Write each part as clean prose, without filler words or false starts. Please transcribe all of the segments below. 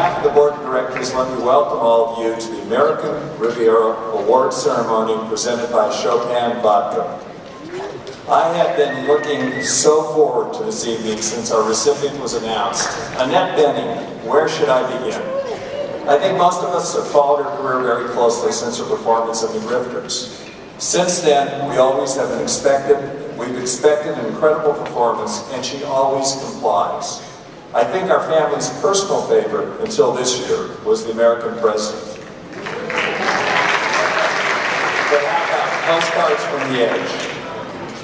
behalf of the Board of Directors, let me welcome all of you to the American Riviera Award Ceremony presented by Chopin Vodka. I have been looking so forward to this evening since our recipient was announced. Annette, where should I begin? I think most of us have followed her career very closely since her performance in The Grifters. Since then, we've expected an incredible performance, and she always complies. I think our family's personal favorite, until this year, was The American President. But how about Postcards from the Edge?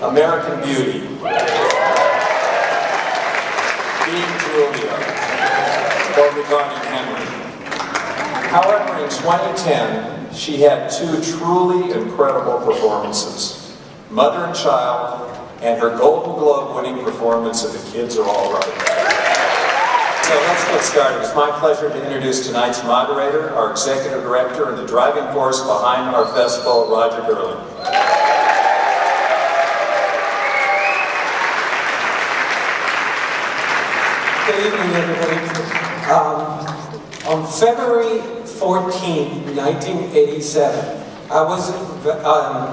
American Beauty. Being Julia. Or Regarding Henry. However, in 2010, she had two truly incredible performances. Mother and Child, and her Golden Globe winning performance of The Kids Are All Right. So let's get started. It's my pleasure to introduce tonight's moderator, our executive director, and the driving force behind our festival, Roger Gerling. Good evening, everybody. On February 14, 1987, I was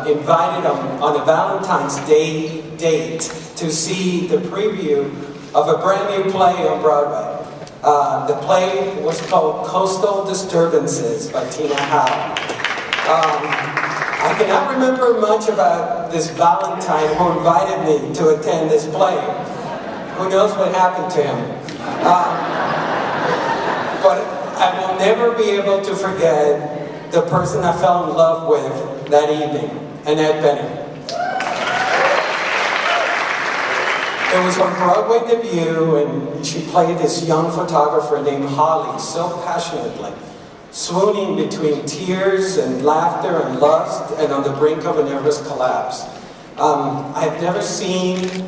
invited on a Valentine's Day date to see the preview of a brand new play on Broadway. The play was called Coastal Disturbances by Tina Howe. I cannot remember much about this Valentine who invited me to attend this play. Who knows what happened to him? But I will never be able to forget the person I fell in love with that evening, Annette. It was her Broadway debut, and she played this young photographer named Holly so passionately, swooning between tears and laughter and lust and on the brink of a nervous collapse. I've never seen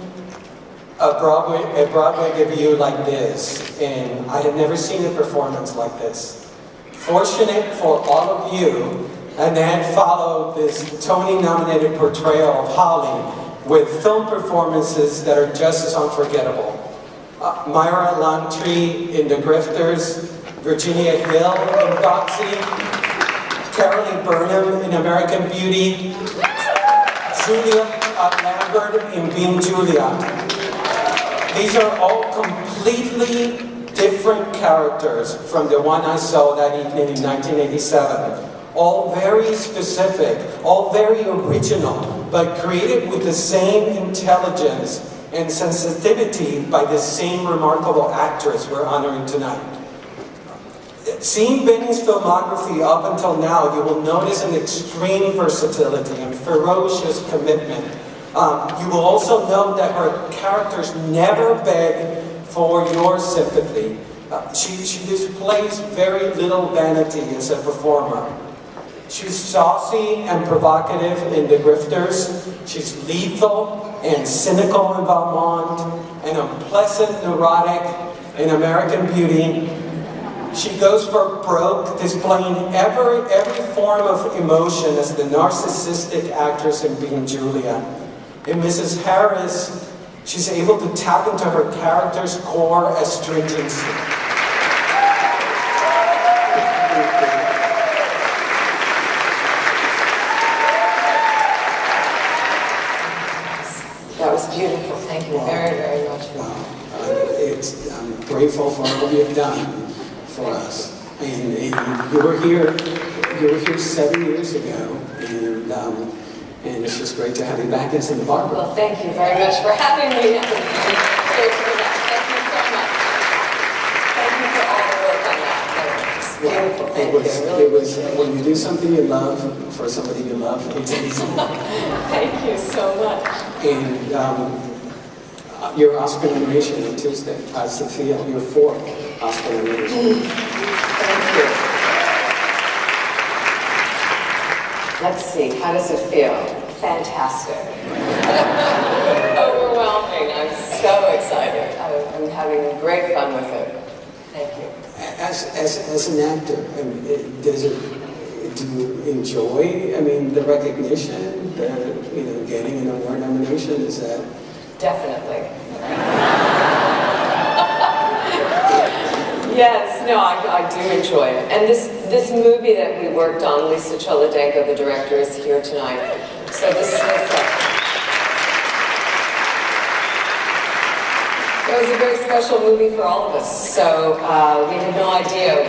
a Broadway debut like this, and I have never seen a performance like this. Fortunate for all of you, Annette followed this Tony-nominated portrayal of Holly with film performances that are just as unforgettable. Myra Langtry in The Grifters, Virginia Hill in Doxy, Carolee Burnham in American Beauty, Julia Lambert in Being Julia. These are all completely different characters from the one I saw that evening in 1987. All very specific, all very original, but created with the same intelligence and sensitivity by the same remarkable actress we're honoring tonight. Seeing Benny's filmography up until now, you will notice an extreme versatility and ferocious commitment. You will also note that her characters never beg for your sympathy. She displays very little vanity as a performer. She's saucy and provocative in The Grifters. She's lethal and cynical in Valmont, and unpleasant, neurotic in American Beauty. She goes for broke, displaying every form of emotion as the narcissistic actress in Being Julia. In Mrs. Harris, she's able to tap into her character's core astringency. That was beautiful. Thank you very, very much. I'm grateful for all you've done for us. And you were here 7 years ago, and it's just great to have you back in Santa Barbara. Well, thank you very much for having me. Thank you so much. Thank you for all the work on that. Beautiful. It was when you do something you love for somebody you love, it's easy. Thank you so much. And your Oscar nomination on Tuesday, how's it feel? Your fourth Oscar nomination. Thank you. Let's see, how does it feel? Fantastic. Overwhelming. I'm so excited. I'm having great fun with it. Thank you. As an actor, I mean, do you enjoy, the recognition, getting an award nomination? Is that? Definitely. Yes, no, I do enjoy it. And this movie that we worked on, Lisa Cholodenko, the director, is here tonight. So this is it was a very special movie for all of us. So we had no idea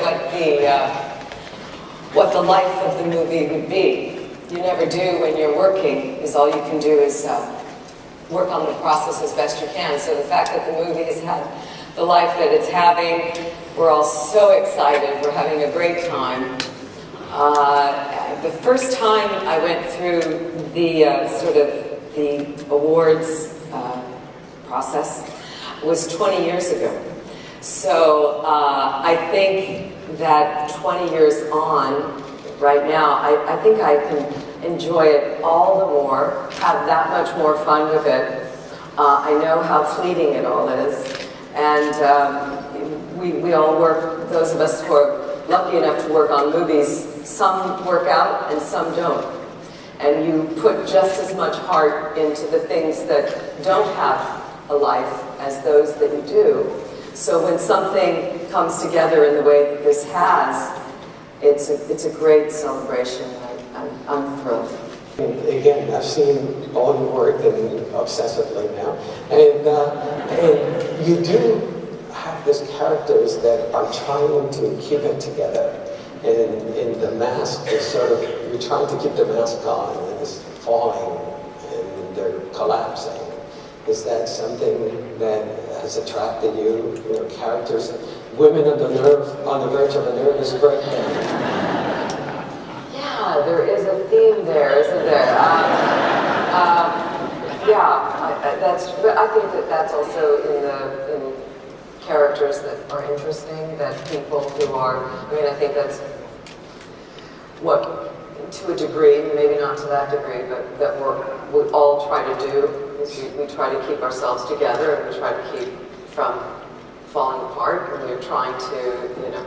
what the life of the movie would be. You never do when you're working, is all you can do is work on the process as best you can. So the fact that the movie has had the life that it's having, we're all so excited. We're having a great time. The first time I went through the sort of the awards process was 20 years ago. So I think that 20 years on, right now, I think I can enjoy it all the more, have that much more fun with it. I know how fleeting it all is. And we all work, those of us who are lucky enough to work on movies, some work out and some don't. And you put just as much heart into the things that don't have a life as those that you do. So when something comes together in the way that this has, it's a great celebration. I'm thrilled. Again, I've seen all your work and obsessively now, and you do have these characters that are trying to keep it together, and in the mask is sort of, you're trying to keep the mask on, and it's falling, and they're collapsing. Is that something that has attracted you? You know, characters, women on the verge of a nervous breakdown. Yeah, there is a theme there, isn't there? I think that's also in characters that are interesting, that people who are, I mean, I think that's what, to a degree, maybe not to that degree, but that we all try to do, is we try to keep ourselves together, and we try to keep from falling apart, and we're trying to, you know,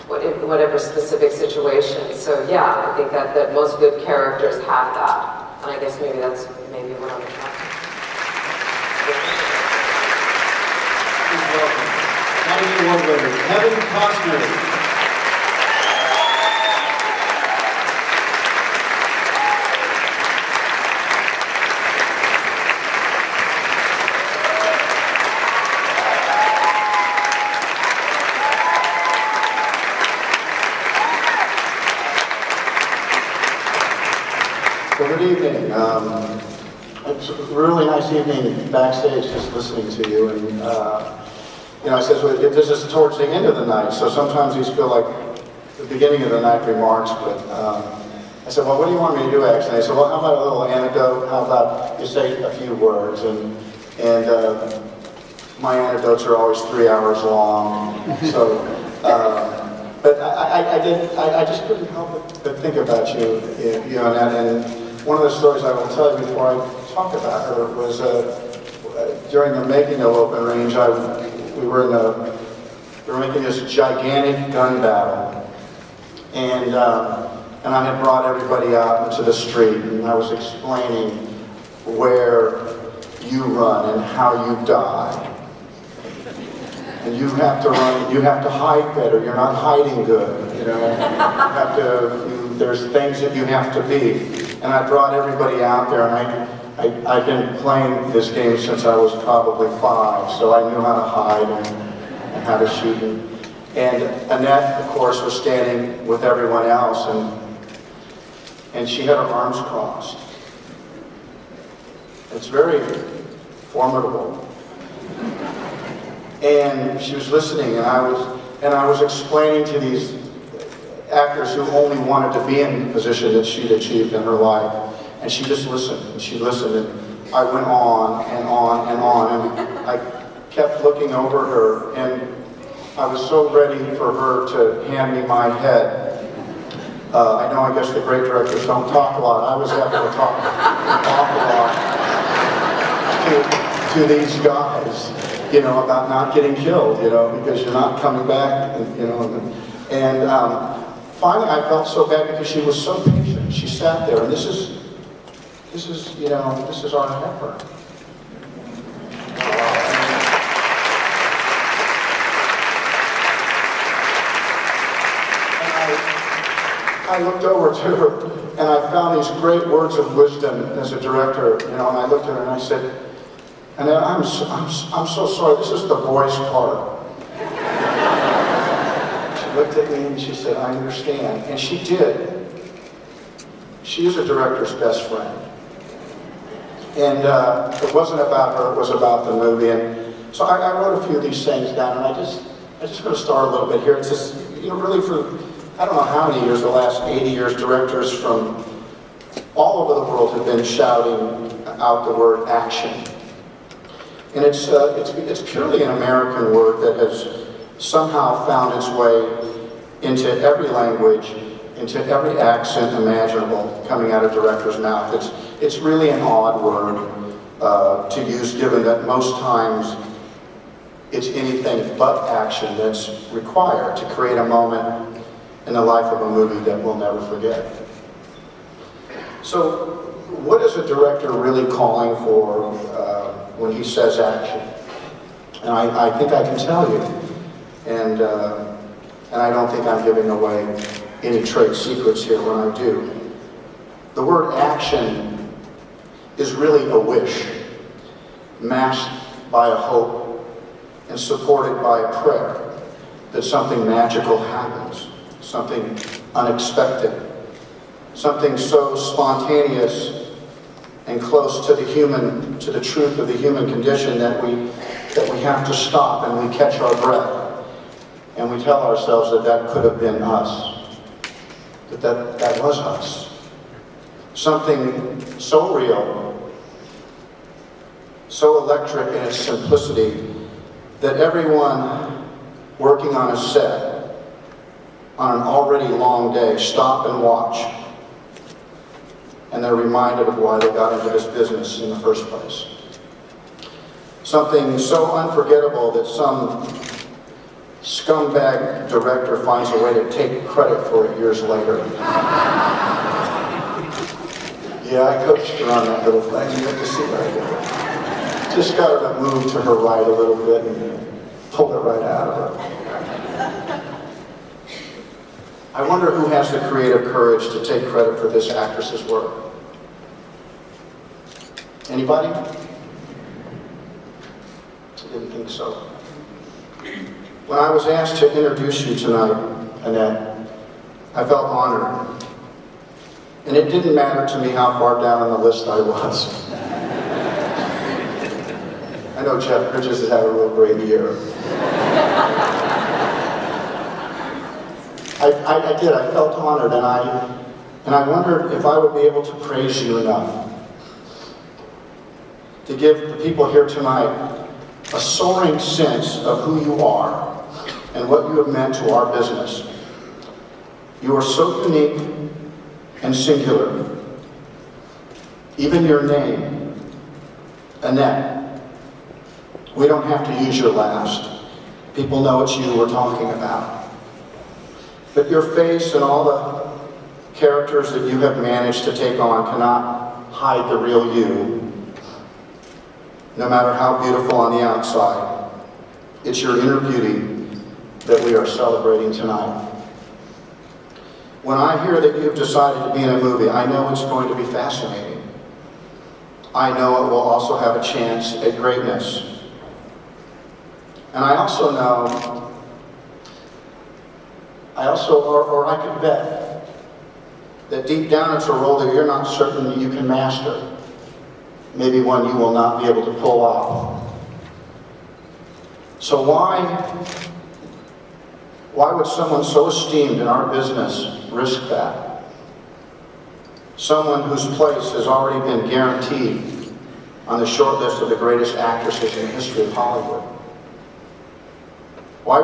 whatever specific situation. So yeah, I think that most good characters have that. And I guess maybe that's what I'm attracted to. Please welcome Academy Award winner Kevin Costner. Good evening. It's a really nice evening backstage, just listening to you. And you know, I said, well, this is towards the end of the night, so sometimes these feel like the beginning of the night remarks. But I said, well, what do you want me to do, actually? I said, well, how about a little anecdote? How about you say a few words? And my anecdotes are always 3 hours long. So, but I just couldn't help but think about you, Annette. And one of the stories I will tell you before I talk about her was during the making of Open Range, we were making this gigantic gun battle, and I had brought everybody out into the street, and I was explaining where you run and how you die. And you have to run, you have to hide better, you're not hiding good, you know. There's things that you have to be. And I brought everybody out there, and I've been playing this game since I was probably 5, so I knew how to hide and how to shoot. And Annette, of course, was standing with everyone else, and she had her arms crossed. It's very formidable. And she was listening, and I was explaining to these actors who only wanted to be in the position that she'd achieved in her life. And she just listened, and she listened, and I went on and on and on, and I kept looking over her, and I was so ready for her to hand me my head. I know, I guess the great directors don't talk a lot. I was having to talk an awful lot to these guys, you know, about not getting killed, you know, because you're not coming back, you know, and finally, I felt so bad because she was so patient. She sat there, and this is, you know, this is our heifer. I looked over to her and I found these great words of wisdom as a director, you know, and I looked at her and I said, Annette, I'm so sorry, this is the boys' part. She looked at me and she said, I understand. And she did. She is a director's best friend. And it wasn't about her, it was about the movie. And so I wrote a few of these things down, and I just going to start a little bit here. It's just, you know, really for, I don't know how many years, the last 80 years, directors from all over the world have been shouting out the word action. And it's purely an American word that has somehow found its way into every language, into every accent imaginable coming out of director's mouth. It's really an odd word to use, given that most times it's anything but action that's required to create a moment in the life of a movie that we'll never forget. So, what is a director really calling for when he says action? And I think I can tell you, and I don't think I'm giving away any trade secrets here when I do. The word action is really a wish, masked by a hope and supported by a prayer that something magical happens, something unexpected, something so spontaneous and close to the truth of the human condition that we have to stop and we catch our breath and we tell ourselves that could have been us, that was us. Something so real, so electric in its simplicity, that everyone working on a set on an already long day stop and watch, and they're reminded of why they got into this business in the first place. Something so unforgettable that some scumbag director finds a way to take credit for it years later. Yeah, I coached her on that little thing. You have to see right there. Just got her to move to her right a little bit and pulled it right out of her. I wonder who has the creative courage to take credit for this actress's work. Anybody? I didn't think so. When I was asked to introduce you tonight, Annette, I felt honored. And it didn't matter to me how far down on the list I was. I know Jeff Bridges has had a real great year. I did. I felt honored, and I wondered if I would be able to praise you enough to give the people here tonight a soaring sense of who you are and what you have meant to our business. You are so unique and singular. Even your name, Annette. We don't have to use your last. People know it's you we're talking about. But your face and all the characters that you have managed to take on cannot hide the real you, no matter how beautiful on the outside. It's your inner beauty that we are celebrating tonight. When I hear that you've decided to be in a movie, I know it's going to be fascinating. I know it will also have a chance at greatness. And I also know, or I could bet, that deep down it's a role that you're not certain that you can master. Maybe one you will not be able to pull off. So why would someone so esteemed in our business risk that? Someone whose place has already been guaranteed on the short list of the greatest actresses in the history of Hollywood. Why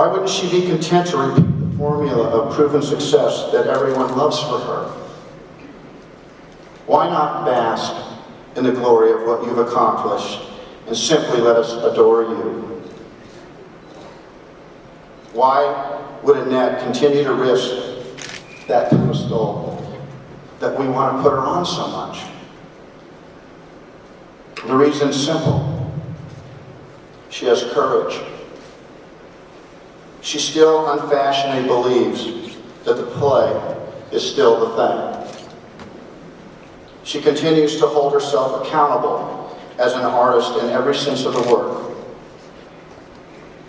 wouldn't she be content to repeat the formula of proven success that everyone loves for her? Why not bask in the glory of what you've accomplished and simply let us adore you? Why would Annette continue to risk that pedestal that we want to put her on so much? The reason's simple. She has courage. She still unfashionably believes that the play is still the thing. She continues to hold herself accountable as an artist in every sense of the word.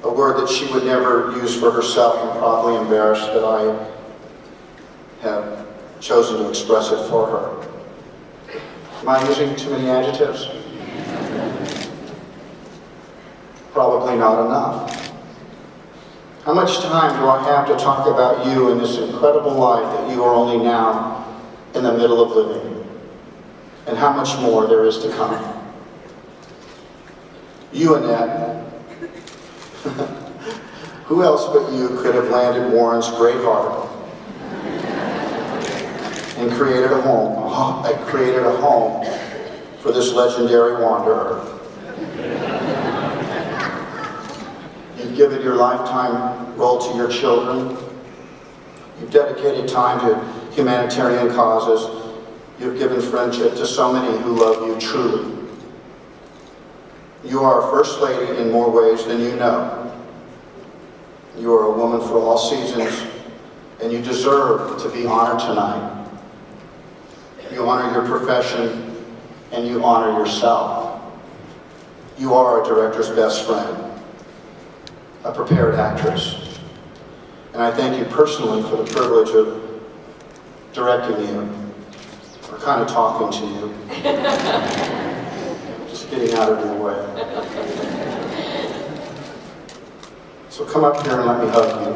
A word that she would never use for herself. I'm probably embarrassed that I have chosen to express it for her. Am I using too many adjectives? Probably not enough. How much time do I have to talk about you and this incredible life that you are only now in the middle of living? And how much more there is to come? You, Annette, who else but you could have landed Warren's great heart and created a home for this legendary wanderer? You've given your lifetime role to your children. You've dedicated time to humanitarian causes. You've given friendship to so many who love you truly. You are a first lady in more ways than you know. You are a woman for all seasons, and you deserve to be honored tonight. You honor your profession, and you honor yourself. You are a director's best friend, a prepared actress. And I thank you personally for the privilege of directing you, or kind of talking to you. Just getting out of your way. So come up here and let me hug you.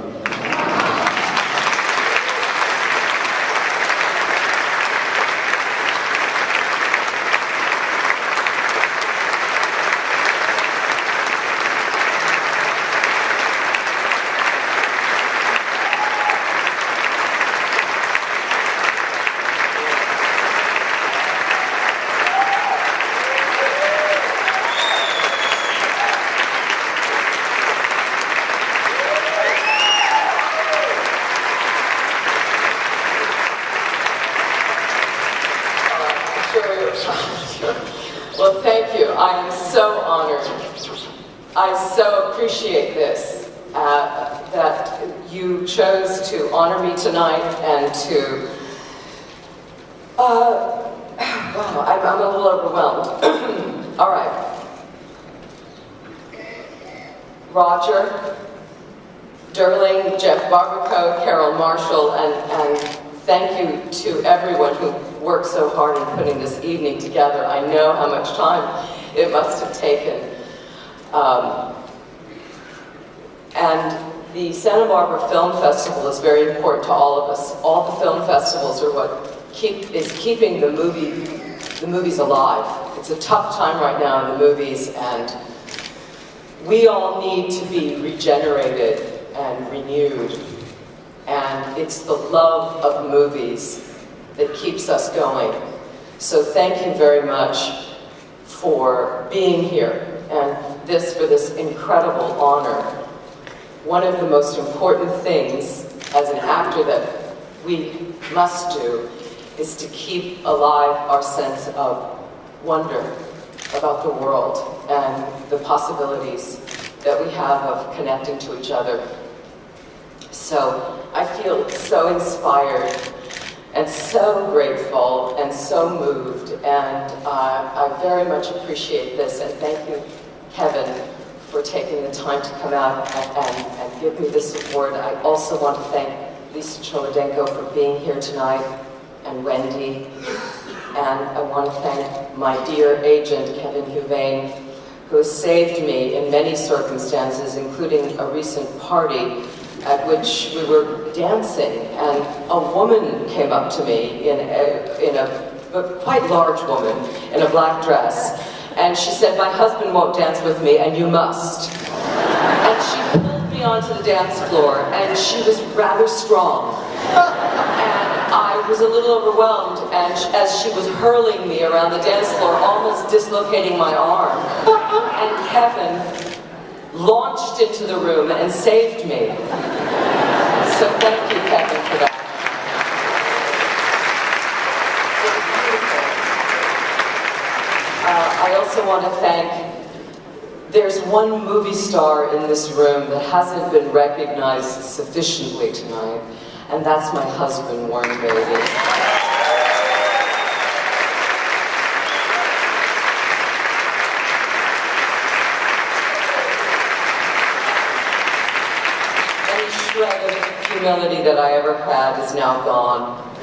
Well, thank you. I am so honored. I so appreciate this, that you chose to honor me tonight and to, wow, I'm a little overwhelmed. All right. Roger, Derling, Jeff Barbacoa, Carol Marshall, and thank you to everyone who worked so hard in putting this evening together. I know how much time it must have taken. And the Santa Barbara Film Festival is very important to all of us. All the film festivals are what is keeping the movies alive. It's a tough time right now in the movies, and we all need to be regenerated and renewed. And it's the love of movies that keeps us going. So thank you very much for being here and for this incredible honor. One of the most important things as an actor that we must do is to keep alive our sense of wonder about the world and the possibilities that we have of connecting to each other. So I feel so inspired and so grateful and so moved, and I very much appreciate this, and thank you, Kevin, for taking the time to come out and give me this award. I also want to thank Lisa Cholodenko for being here tonight, and Wendy, and I want to thank my dear agent, Kevin Huvain, who has saved me in many circumstances, including a recent party at which we were dancing, and a woman came up to me, a quite large woman, in a black dress, and she said, "My husband won't dance with me, and you must." And she pulled me onto the dance floor, and she was rather strong. And I was a little overwhelmed, and as she was hurling me around the dance floor, almost dislocating my arm, and Kevin launched into the room and saved me. So thank you, Kevin, for that. I also want to thank, there's one movie star in this room that hasn't been recognized sufficiently tonight, And that's my husband, Warren Beatty. Any shred of humility that I ever had is now gone.